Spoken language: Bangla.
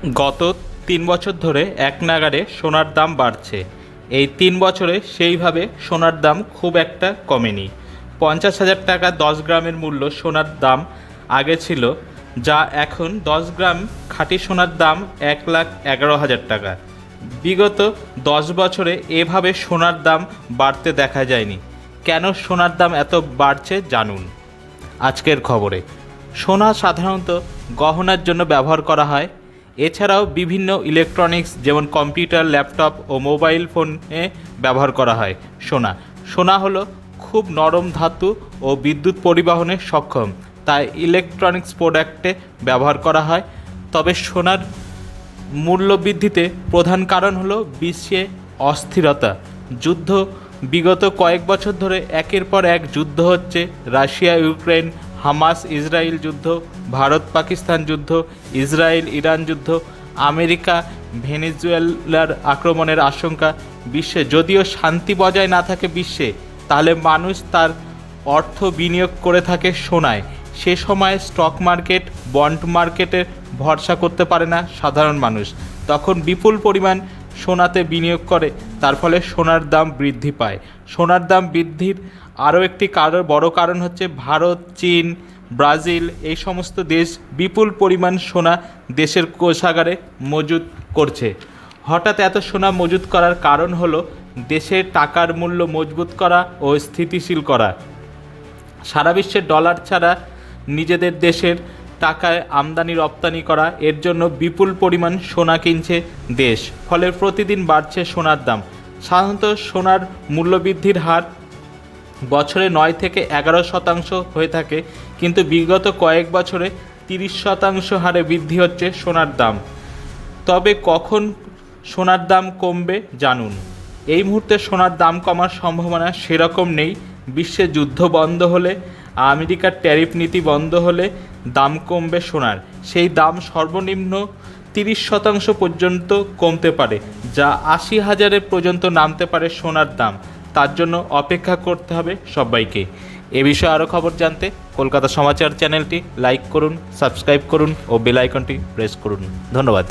গত ৩ বছর ধরে এক নাগাড়ে সোনার দাম বাড়ছে। এই ৩ বছরে সেইভাবে সোনার দাম খুব একটা কমেনি। ৫০,০০০ টাকা ১০ গ্রামের মূল্য সোনার দাম আগে ছিল, যা এখন ১০ গ্রাম খাঁটি সোনার দাম ১,১১,০০০ টাকা। বিগত ১০ বছরে এভাবে সোনার দাম বাড়তে দেখা যায়নি। কেন সোনার দাম এত বাড়ছে জানুন আজকের খবরে। সোনা সাধারণত গহনার জন্য ব্যবহার করা হয়। এছাড়াও বিভিন্ন ইলেকট্রনিক্স যেমন কম্পিউটার, ল্যাপটপ ও মোবাইল ফোনে ব্যবহার করা হয় সোনা হলো খুব নরম ধাতু ও বিদ্যুৎ পরিবহনে সক্ষম, তাই ইলেকট্রনিক্স প্রোডাক্টে ব্যবহার করা হয়। তবে সোনার মূল্য বৃদ্ধিতে প্রধান কারণ হলো বিশ্বে অস্থিরতা, যুদ্ধ। বিগত কয়েক বছর ধরে একের পর এক যুদ্ধ হচ্ছে। রাশিয়া ইউক্রেন, হামাস ইসরায়েল যুদ্ধ, ভারত পাকিস্তান যুদ্ধ, ইসরায়েল ইরান যুদ্ধ, আমেরিকা ভেনেজুয়েলার আক্রমণের আশঙ্কা। বিশ্বে যদিও শান্তি বজায় না থাকে বিশ্বে, তাহলে মানুষ তার অর্থ বিনিয়োগ করে থাকে সোনায়। সে সময় স্টক মার্কেট, বন্ড মার্কেটে ভরসা করতে পারে না সাধারণ মানুষ, তখন বিপুল পরিমাণ সোনাতে বিনিয়োগ করে। তার ফলে সোনার দাম বৃদ্ধি পায়। সোনার দাম বৃদ্ধির আরও একটি বড় কারণ হচ্ছে ভারত, চীন, ব্রাজিল এই সমস্ত দেশ বিপুল পরিমাণ সোনা দেশের কোষাগারে মজুত করছে। হঠাৎ এত সোনা মজুত করার কারণ হলো দেশের টাকার মূল্য মজবুত করা ও স্থিতিশীল করা। সারা বিশ্বে ডলার ছাড়া নিজেদের দেশের টাকায় আমদানি রপ্তানি করা, এর জন্য বিপুল পরিমাণ সোনা কিনছে দেশ। ফলে প্রতিদিন বাড়ছে সোনার দাম। সাধারণত সোনার মূল্যবৃদ্ধির হার বছরে ৯ থেকে ১১% হয়ে থাকে, কিন্তু বিগত কয়েক বছরে ৩০% হারে বৃদ্ধি হচ্ছে সোনার দাম। তবে কখন সোনার দাম কমবে জানুন। এই মুহূর্তে সোনার দাম কমার সম্ভাবনা সেরকম নেই। বিশ্বে যুদ্ধ বন্ধ হলে, আমেরিকার ট্যারিফ নীতি বন্ধ হলে দাম কমবে সোনার। সেই দাম সর্বনিম্ন ৩০% পর্যন্ত কমতে পারে, যা ৮০,০০০ পর্যন্ত নামতে পারে সোনার দাম। তার জন্য অপেক্ষা করতে হবে সবাইকে। এ বিষয়ে আরও খবর জানতে কলকাতা সমাচার চ্যানেলটি লাইক করুন, সাবস্ক্রাইব করুন ও বেল আইকনটি প্রেস করুন। ধন্যবাদ।